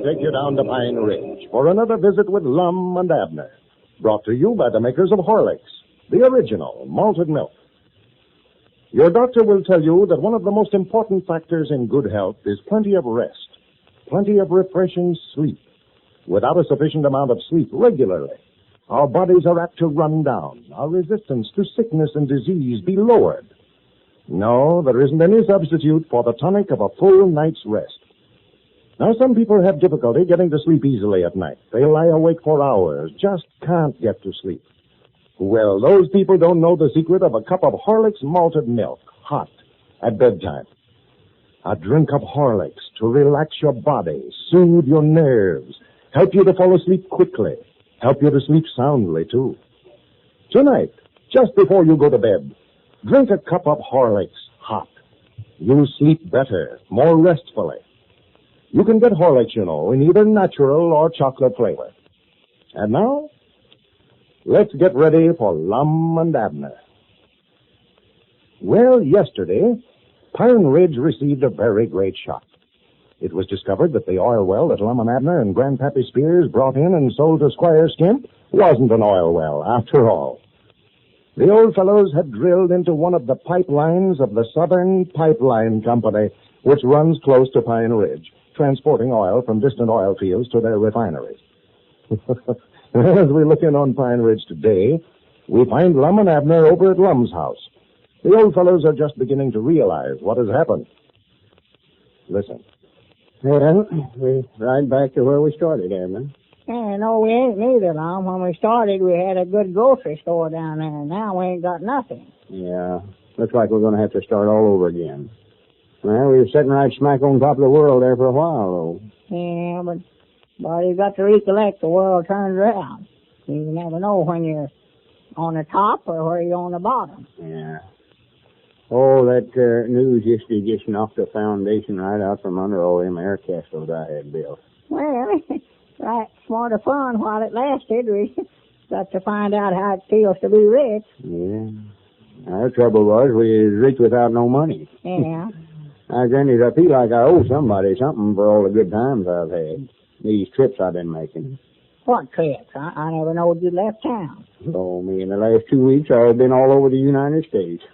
take you down to Pine Ridge for another visit with Lum and Abner. Brought to you by the makers of Horlicks, the original malted milk. Your doctor will tell you that one of the most important factors in good health is plenty of rest, plenty of refreshing sleep. Without a sufficient amount of sleep regularly, our bodies are apt to run down, our resistance to sickness and disease be lowered. No, there isn't any substitute for the tonic of a full night's rest. Now, some people have difficulty getting to sleep easily at night. They lie awake for hours, just can't get to sleep. Well, those people don't know the secret of a cup of Horlicks malted milk, hot, at bedtime. A drink of Horlicks to relax your body, soothe your nerves, help you to fall asleep quickly, help you to sleep soundly, too. Tonight, just before you go to bed, drink a cup of Horlicks, hot. You'll sleep better, more restfully. You can get Horlicks, you know, in either natural or chocolate flavor. And now, let's get ready for Lum and Abner. Well, yesterday, Pine Ridge received a very great shock. It was discovered that the oil well that Lum and Abner and Grandpappy Spears brought in and sold to Squire Skimp wasn't an oil well, after all. The old fellows had drilled into one of the pipelines of the Southern Pipeline Company, which runs close to Pine Ridge, transporting oil from distant oil fields to their refineries. As we look in on Pine Ridge today, we find Lum and Abner over at Lum's house. The old fellows are just beginning to realize what has happened. Listen. Well, we're right back to where we started, Abner. Yeah, no, we ain't neither, Lum. When we started, we had a good grocery store down there. Now we ain't got nothing. Yeah, looks like we're going to have to start all over again. Well, we were sitting right smack on top of the world there for a while, though. Yeah, but you got to recollect the world turns around. You never know when you're on the top or where you're on the bottom. Yeah. Oh, that news yesterday just knocked the foundation right out from under all them air castles I had built. Well, right, sort of fun while it lasted. We got to find out how it feels to be rich. Yeah. Our trouble was we was rich without no money. Yeah. I granted, I feel like I owe somebody something for all the good times I've had. These trips I've been making. What trips? I never knowed you left town. Oh, me, in the last 2 weeks I've been all over the United States.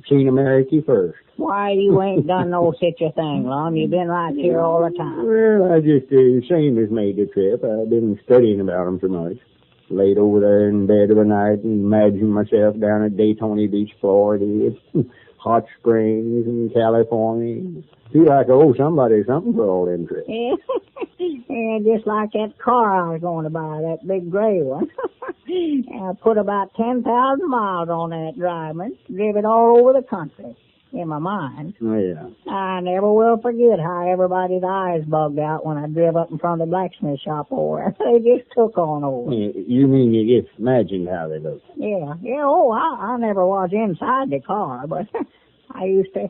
Seen America first. Why, you ain't done no such a thing, Lum. You've been right here all the time. Well, I just, same as made the trip. I've been studying about them so much. Laid over there in bed of a night and imagined myself down at Daytona Beach, Florida, Hot Springs in California. Feel like I owe somebody something for all them trips. Yeah. Yeah, just like that car I was going to buy, that big gray one. I put about 10,000 miles on that driving, drive it all over the country in my mind. Oh, yeah. I never will forget how everybody's eyes bugged out when I drove up in front of the blacksmith shop over. They just took on over. You mean you just imagined how they looked? Yeah. Oh, I never was inside the car, but I used to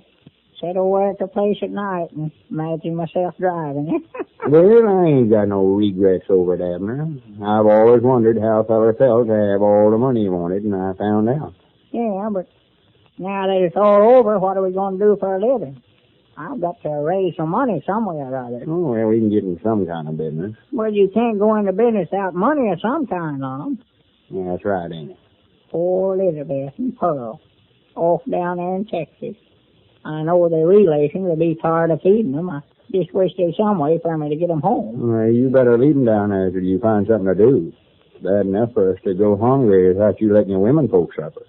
sit over at the place at night and imagine myself driving it. Well, I ain't got no regrets over it, Abner. I've always wondered how a feller felt to have all the money he wanted, and I found out. Yeah, but now that it's all over, what are we going to do for a living? I've got to raise some money somewhere or other. Oh, well, we can get in some kind of business. Well, you can't go into business without money of some kind, Lum. Yeah, that's right, ain't it? Poor Elizabeth and Pearl, off down there in Texas. I know their relations will be tired of feeding them. I just wish there's some way for me to get them home. Well, you better leave them down there till you find something to do. Bad enough for us to go hungry without you letting your women folks suffer.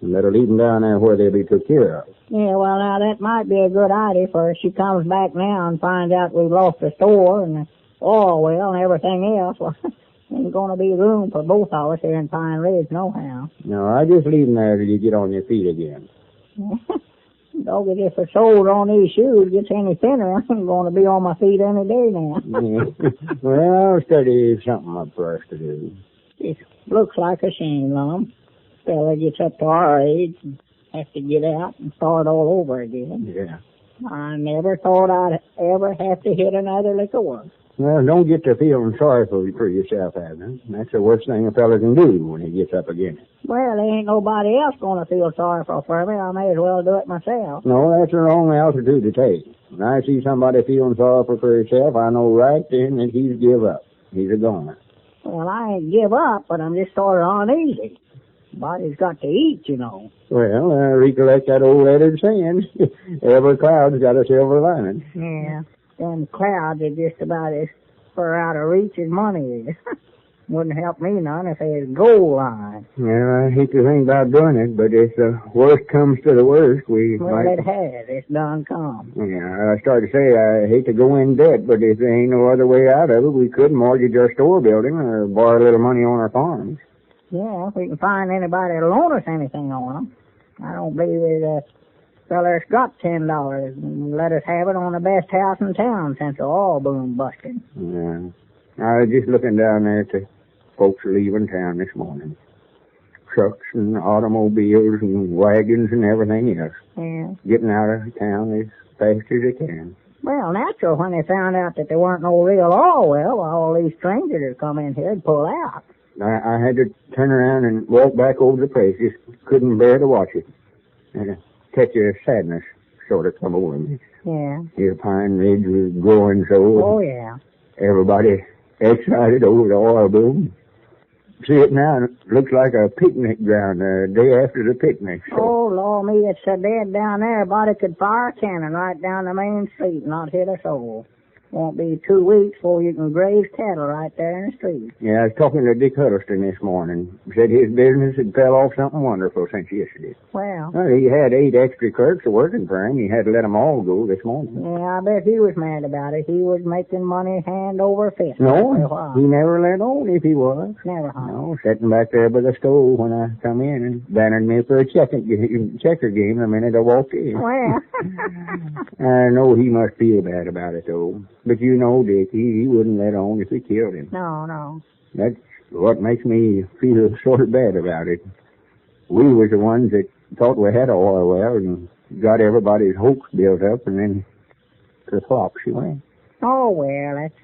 And better leave them down there where they'll be took care of. Yeah, well, now, that might be a good idea, for if she comes back now and finds out we've lost the store and the oil well and everything else, well, ain't going to be room for both of us here in Pine Ridge, nohow. No, I just leave them there till you get on your feet again. Doggy, if it's sold on these shoes gets any thinner, I'm going to be on my feet any day now. Well, I'll study something up for us to do. It looks like a shame, Lum. Fella gets up to our age and has to get out and start all over again. Yeah. I never thought I'd ever have to hit another lick of work. Well, don't get to feeling sorry for yourself, Abner. That's the worst thing a fella can do when he gets up against it. Well, there ain't nobody else going to feel sorry for me. I may as well do it myself. No, that's the wrong altitude to take. When I see somebody feeling sorry for himself, I know right then that he's give up. He's a goner. Well, I ain't give up, but I'm just sort of uneasy. Body's got to eat, you know. Well, recollect that old lettered saying, every cloud's got a silver lining. Yeah, them clouds are just about as far out of reach as money is. Wouldn't help me none if they had a gold line. Well, I hate to think about doing it, but if the worst comes to the worst, we well, might... it has. It's done come. Yeah, I started to say I hate to go in debt, but if there ain't no other way out of it, we could mortgage our store building or borrow a little money on our farms. Yeah, if we can find anybody to loan us anything on them. I don't believe there's a feller's got $10 and let us have it on the best house in town since the oil boom busted. Yeah. I was just looking down there to folks leaving town this morning. Trucks and automobiles and wagons and everything else. Yeah. Getting out of town as fast as they can. Well, natural when they found out that there weren't no real oil well, all these strangers that come in here would pull out. I had to turn around and walk back over the place. Just couldn't bear to watch it. And a touch of sadness sort of come over me. Yeah. The pine ridge was growing so. Oh, yeah. Everybody excited over the oil boom. See it now, it looks like a picnic ground the day after the picnic. So. Oh, Lord, me, it's so dead down there. Everybody could fire a cannon right down the main street and not hit a soul. Won't be 2 weeks before you can graze cattle right there in the street. Yeah, I was talking to Dick Huddleston this morning. Said his business had fell off something wonderful since yesterday. Well, he had 8 extra clerks working for him. He had to let them all go this morning. Yeah, I bet he was mad about it. He was making money hand over fist. No, he never let on if he was. Never, huh? No, sitting back there by the stove when I come in and bannered me for a checker game the minute I walked in. Well. I know he must feel bad about it, though. But you know, Dick, he wouldn't let on if we killed him. No. That's what makes me feel sort of bad about it. We was the ones that thought we had a oil well and got everybody's hopes built up, and then to flop she went. Oh, well, that's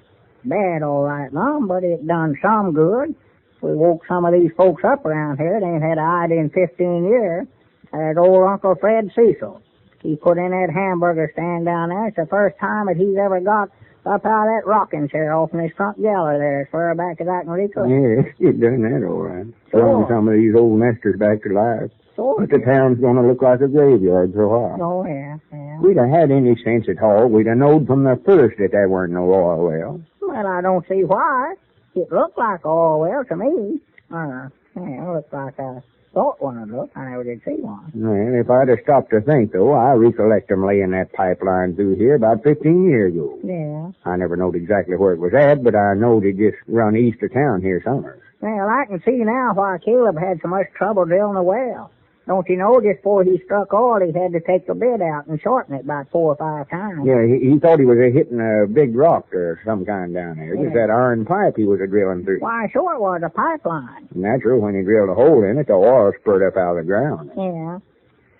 bad all right, Mom, but it done some good. We woke some of these folks up around here. They ain't had an idea in 15 years. That old Uncle Fred Cecil. He put in that hamburger stand down there. It's the first time that he's ever got up out of that rocking chair off in his front gallery there as far back as I can recall. Yes, he's done that all right. Sure. Throwing some of these old nesters back to life. Sure. But the town's going to look like a graveyard for a while. Oh, yeah. If we'd have had any sense at all, we'd have known from the first that there weren't no oil wells. Well, I don't see why. It looked like oil well to me. It looked like I thought one would look. I never did see one. Well, if I'd have stopped to think, though, I recollect them laying that pipeline through here about 15 years ago. Yeah. I never knowed exactly where it was at, but I knowed it just run east of town here somewhere. Well, I can see now why Caleb had so much trouble drilling a well. Don't you know, just before he struck oil, he had to take the bit out and shorten it about 4 or 5 times. Yeah, he thought he was hitting a big rock or some kind down there. Just that iron pipe he was drilling through. Why, sure it was a pipeline. Natural, when he drilled a hole in it, the oil spurted up out of the ground. Yeah.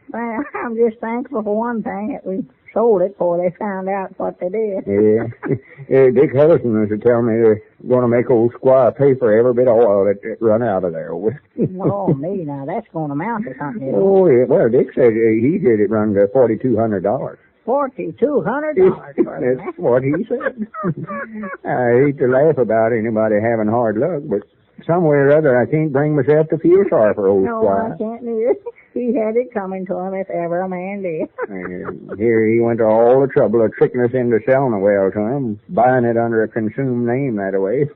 Well, I'm just thankful for one thing that we sold it before they found out what they did. Yeah. Dick Huddleston was to tell me they're going to make old Squire pay for every bit of oil that run out of there. Oh, me, now that's going to amount to something. Oh, yeah. Well, Dick said he did it run to $4,200. $4,200. That's what he said. I hate to laugh about anybody having hard luck, but some way or other I can't bring myself to feel sorry for old Squire. No, I can't neither. He had it coming to him if ever a man did. And here he went to all the trouble of tricking us into selling the well to him, buying it under a consumed name that way.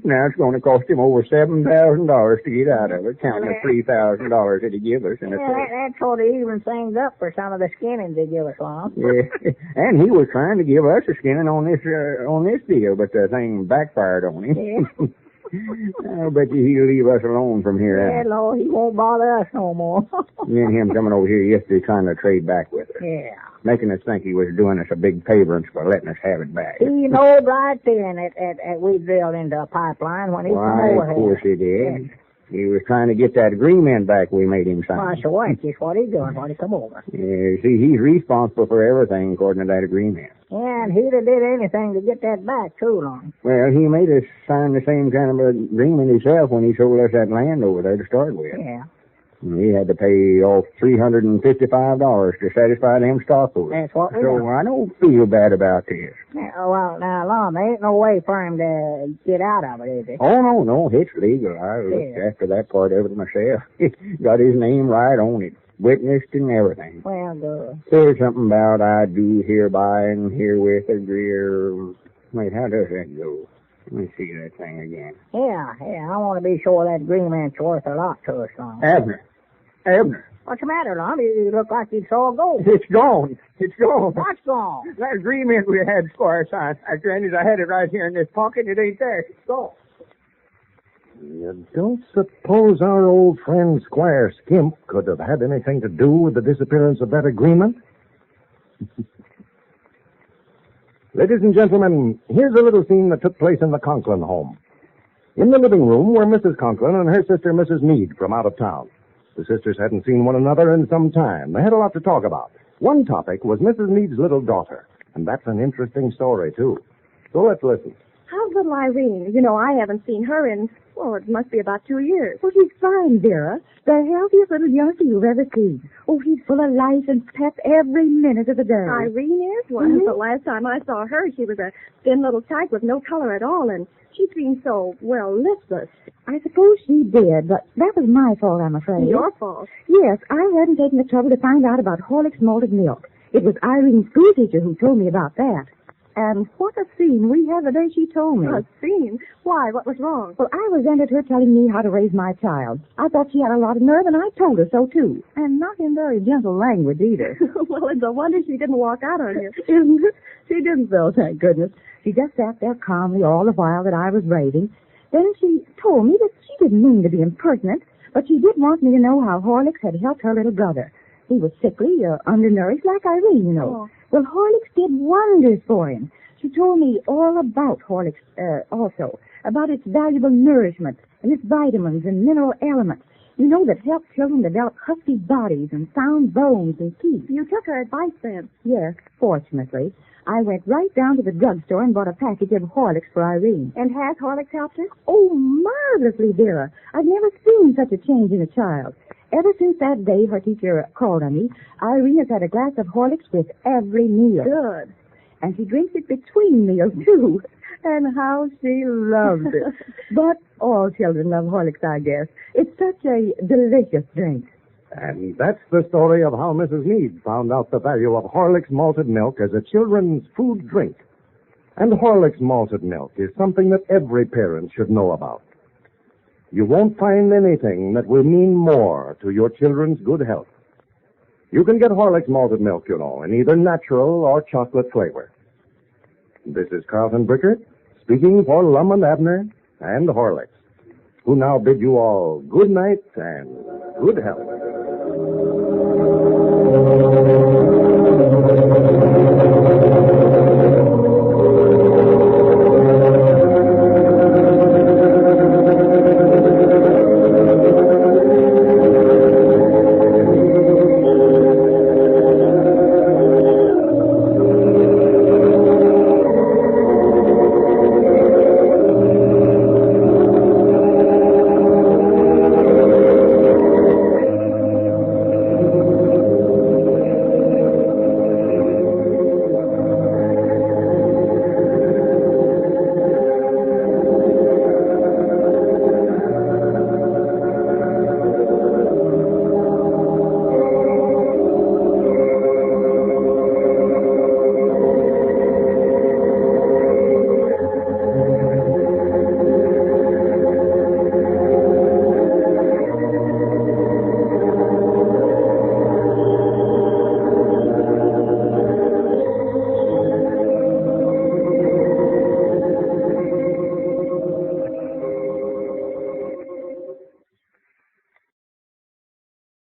Now it's going to cost him over $7,000 to get out of it, counting the $3,000 that he gave us in a trade. That sort of evens things up for some of the skinnings they give us, Lum. Yeah, and he was trying to give us a skinning on this deal, but the thing backfired on him. Yeah. I bet you he'll leave us alone from here out. Yeah, Lord, he won't bother us no more. Me and him coming over here yesterday trying to trade back with us. Yeah. Making us think he was doing us a big favor for letting us have it back. He knowed right then that we drilled into a pipeline when he came over here. Of course he did. He was trying to get that agreement back we made him sign. Well, so what? Just what he's doing when he come over. Yeah, see, he's responsible for everything according to that agreement. Yeah, and he'd have did anything to get that back, too, long. Well, he made us sign the same kind of agreement himself when he sold us that land over there to start with. Yeah. He had to pay off $355 to satisfy them stockholders. That's what we So done. I don't feel bad about this. Yeah, well, now, Lum, there ain't no way for him to get out of it, is there? Oh, no, it's legal. I looked after that part of it myself. Got his name right on it. Witnessed and everything. Well, good. There's something about I do hereby and herewith agree. Wait, how does that go? Let me see that thing again. Yeah, I want to be sure that agreement's worth a lot to us, Lum. Abner. What's the matter, Lum? You look like you saw gold. It's gone. What's gone? That agreement we had, Squire, signed. Granted, I had it right here in this pocket. It ain't there. It's gone. You don't suppose our old friend Squire Skimp could have had anything to do with the disappearance of that agreement? Ladies and gentlemen, here's a little scene that took place in the Conklin home. In the living room were Mrs. Conklin and her sister, Mrs. Meade, from out of town. The sisters hadn't seen one another in some time. They had a lot to talk about. One topic was Mrs. Meade's little daughter, and that's an interesting story, too. So let's listen. How's little Irene? You know, I haven't seen her in, well, it must be about 2 years. Well, she's fine, Vera. The healthiest little youngster you've ever seen. Oh, she's full of life and pep every minute of the day. Irene is? Well, the last time I saw her, she was a thin little tyke with no color at all, and she seemed so, well, listless. I suppose she did, but that was my fault, I'm afraid. Your fault? Yes, I hadn't taken the trouble to find out about Horlick's malted milk. It was Irene's school teacher who told me about that. And what a scene we had the day she told me. A scene? Why? What was wrong? Well, I resented her telling me how to raise my child. I thought she had a lot of nerve, and I told her so, too. And not in very gentle language, either. Well, it's a wonder she didn't walk out on you. Isn't it? She didn't, though, thank goodness. She just sat there calmly all the while that I was raving. Then she told me that she didn't mean to be impertinent, but she did want me to know how Horlicks had helped her little brother. He was sickly, undernourished, like Irene, you know. Oh. Well, Horlicks did wonders for him. She told me all about Horlicks, also, about its valuable nourishment and its vitamins and mineral elements, you know, that help children develop husky bodies and sound bones and teeth. You took her advice then? Yes, fortunately. I went right down to the drugstore and bought a package of Horlicks for Irene. And has Horlicks helped her? Oh, marvelously, Vera. I've never seen such a change in a child. Ever since that day her teacher called on me, Irene has had a glass of Horlicks with every meal. Good. And she drinks it between meals, too. And how she loves it. But all children love Horlicks, I guess. It's such a delicious drink. And that's the story of how Mrs. Meade found out the value of Horlicks malted milk as a children's food drink. And Horlicks malted milk is something that every parent should know about. You won't find anything that will mean more to your children's good health. You can get Horlicks malted milk, you know, in either natural or chocolate flavor. This is Carlton Brickert, speaking for Lum and Abner and Horlicks, who now bid you all good night and good health.